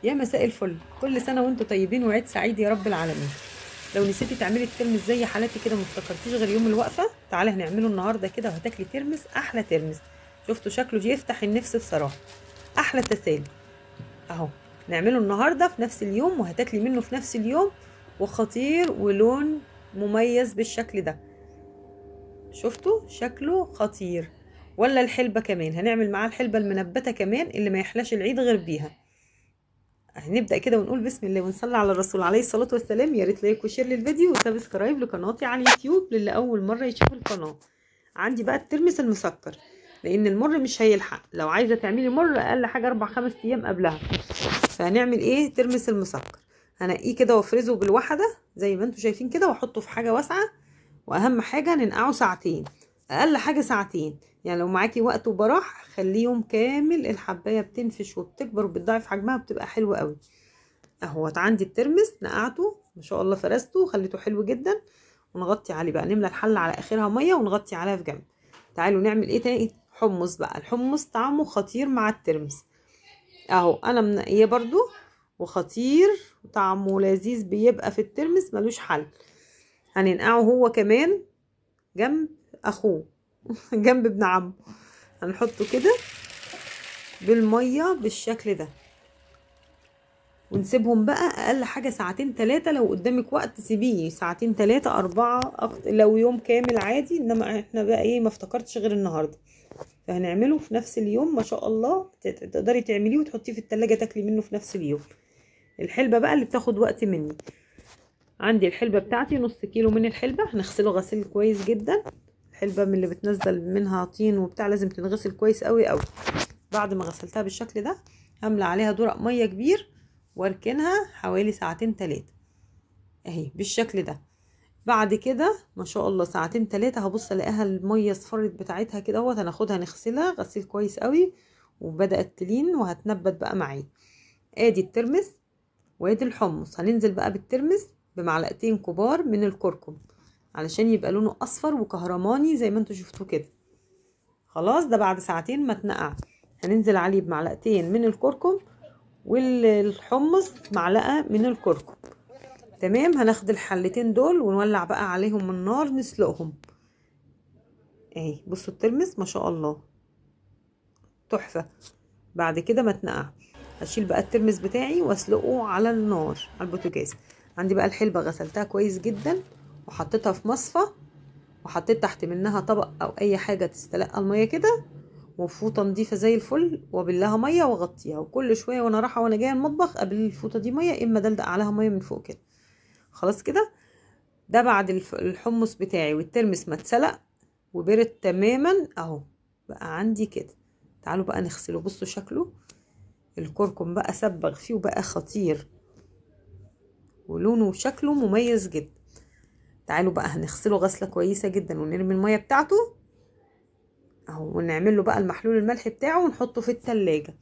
يا مساء الفل، كل سنه وانتم طيبين وعيد سعيد يا رب العالمين. لو نسيتي تعملي الترمس زي حالاتي كده ما افتكرتيش غير يوم الوقفه، تعالى هنعمله النهارده كده وهتاكلي ترمس احلى ترمس. شفتوا شكله يفتح النفس بصراحه، احلى تسالي اهو. نعمله النهارده في نفس اليوم وهتاكلي منه في نفس اليوم، وخطير ولون مميز بالشكل ده. شفتوا شكله خطير. ولا الحلبه كمان هنعمل معاه الحلبه المنبته كمان اللي ما يحلاش العيد غير بيها. هنبدأ كده ونقول بسم الله ونصلي على الرسول عليه الصلاة والسلام. يا ريت لايك وشير للفيديو وسبسكرايب لقناتي على اليوتيوب للي أول مرة يشوف القناة. عندي بقى الترمس المسكر، لأن المر مش هيلحق. لو عايزة تعملي مر أقل حاجة 4-5 أيام قبلها. فهنعمل إيه؟ ترمس المسكر هنقيه كده وافرزه بالوحدة زي ما انتوا شايفين كده، واحطه في حاجة واسعة. وأهم حاجة ننقعه ساعتين، أقل حاجة ساعتين. يعني لو معاكي وقت وبراح خليه يوم كامل، الحبايه بتنفش وبتكبر وبتضاعف حجمها وبتبقى حلوه قوي. اهوت عندي الترمس نقعته ما شاء الله، فرزته وخليته حلو جدا. ونغطي عليه بقى، نملى الحله على اخرها ميه ونغطي عليها في جنب. تعالوا نعمل ايه تاني؟ حمص بقى. الحمص طعمه خطير مع الترمس اهو، انا منقيه برضو وخطير، طعمه لذيذ بيبقى في الترمس ملوش حل. هننقعه هو كمان جنب اخوه جنب ابن عمه. هنحطه كده بالميه بالشكل ده، ونسيبهم بقى اقل حاجه ساعتين 3. لو قدامك وقت سيبيه ساعتين 3 4 لو يوم كامل عادي، انما احنا بقى ايه ما افتكرتش غير النهارده. فهنعمله في نفس اليوم ما شاء الله. تقدري تعمليه وتحطيه في التلاجة تاكلي منه في نفس اليوم. الحلبه بقى اللي بتاخد وقت مني، عندي الحلبه بتاعتي نص كيلو من الحلبه. هنغسله غسيل كويس جدا. الحلبه من اللي بتنزل منها طين وبتاع لازم تنغسل كويس قوي قوي. بعد ما غسلتها بالشكل ده هملى عليها درق ميه كبير واركنها حوالي ساعتين 3 اهي بالشكل ده. بعد كده ما شاء الله ساعتين 3 هبص الاقيها الميه اصفرت بتاعتها كده اهوت. هناخدها نغسلها غسيل كويس قوي وبدات تلين وهتنبت بقى معايا. ادي الترمس وادي الحمص. هننزل بقى بالترمس بمعلقتين كبار من الكركم علشان يبقى لونه اصفر وكهرماني زي ما انتوا شفتوا كده. خلاص ده بعد ساعتين ما اتنقع. هننزل عليه بمعلقتين من الكركم والحمص معلقه من الكركم. تمام. هناخد الحلتين دول ونولع بقى عليهم النار نسلقهم اهي. بصوا الترمس ما شاء الله تحفه. بعد كده ما اتنقع هشيل بقى الترمس بتاعي واسلقه على النار على البوتاجاز. عندي بقى الحلبه غسلتها كويس جدا وحطيتها في مصفى، وحطيت تحت منها طبق او اي حاجه تستلقى الميه كده، وفوطه نضيفه زي الفل وابلها ميه واغطيها. وكل شويه وانا رايحه وانا جايه المطبخ قبل الفوطه دي ميه، اما دلدق عليها ميه من فوق كده. خلاص كده ده بعد الحمص بتاعي والترمس ما اتسلق وبرد تماما اهو بقى عندي كده. تعالوا بقى نغسله. بصوا شكله الكركم بقى سبغ فيه وبقى خطير ولونه وشكله مميز جدا. تعالوا بقى هنغسله غسله كويسه جدا ونرمي الميه بتاعته اهو، ونعمل له بقى المحلول الملح بتاعه ونحطه في التلاجة.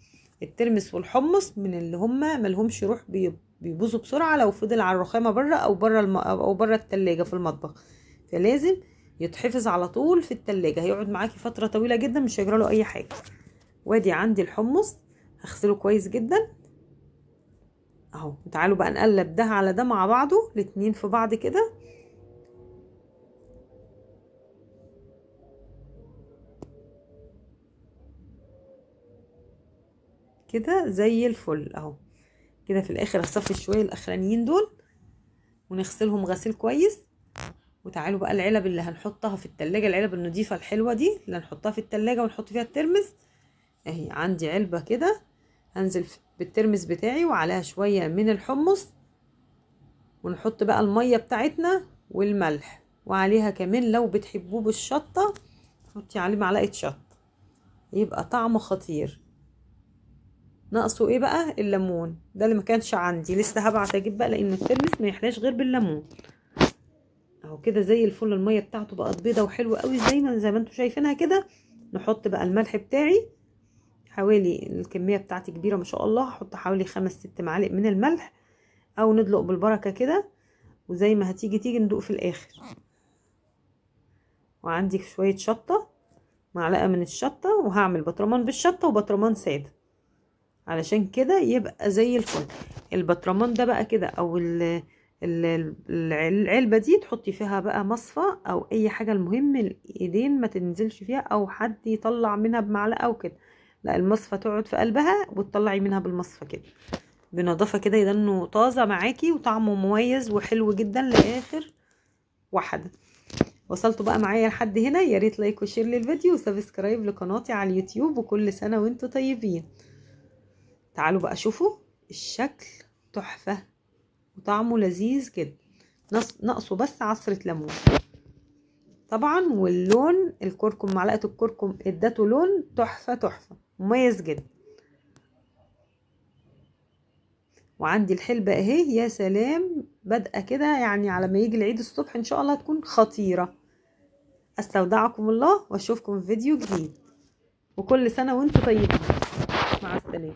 الترمس والحمص من اللي هما ملهمش روح، بيبوظوا بسرعه لو فضل على الرخامه بره او بره او بره التلاجة في المطبخ. فلازم يتحفظ على طول في التلاجة، هيقعد معاكي فتره طويله جدا مش هيجرى له اي حاجه. وادي عندي الحمص هغسله كويس جدا اهو. تعالوا بقى نقلب ده على ده مع بعضه الاتنين في بعض كده كده زي الفل اهو. كده في الاخر هصفي شويه الاخرانيين دول ونغسلهم غسيل كويس. وتعالوا بقى العلب اللي هنحطها في التلاجة، العلب النظيفه الحلوه دي اللي هنحطها في التلاجة ونحط فيها الترمس اهي. عندي علبه كده هنزل بالترمس بتاعي وعليها شويه من الحمص، ونحط بقى الميه بتاعتنا والملح، وعليها كمان لو بتحبوه بالشطه حطي عليه معلقه شطه يبقى طعمه خطير. ناقصه ايه بقى؟ الليمون ده اللي ما كانش عندي لسه، هبعت اجيب بقى لان الترمس ما يحلاش غير بالليمون اهو. كده زي الفل الميه بتاعته بقت بيضه وحلوه قوي زي ما انتوا شايفينها كده. نحط بقى الملح بتاعي حوالي، الكميه بتاعتي كبيره ما شاء الله، هحط حوالي 5-6 معالق من الملح او ندلق بالبركه كده، وزي ما هتيجي ندوق في الاخر. وعندي شويه شطه معلقه من الشطه، وهعمل بطرمان بالشطه وبطرمان ساده علشان كده يبقى زي الفل. البطرمان ده بقى كده او العلبة دي تحطي فيها بقى مصفى او اي حاجة، المهم الايدين ما تنزلش فيها او حد يطلع منها بمعلقة او كده، لا المصفى تقعد في قلبها وتطلعي منها بالمصفى كده بنظافة كده، يدنه طازة معاكي وطعمه مميز وحلو جدا لاخر واحدة. وصلتوا بقى معايا لحد هنا، يا ريت لايك وشير للفيديو وسبسكرايب لقناتي على اليوتيوب، وكل سنة وانتوا طيبين. تعالوا بقى شوفوا الشكل تحفة وطعمه لذيذ جدا، ناقصه بس عصرة ليمون طبعا. واللون الكركم، معلقة الكركم ادته لون تحفة تحفة مميز جدا. وعندي الحلبة اهي، يا سلام، بادئه كده يعني على ما يجي العيد الصبح ان شاء الله تكون خطيرة. استودعكم الله واشوفكم في فيديو جديد، وكل سنة وانتم طيبين. مع السلامة.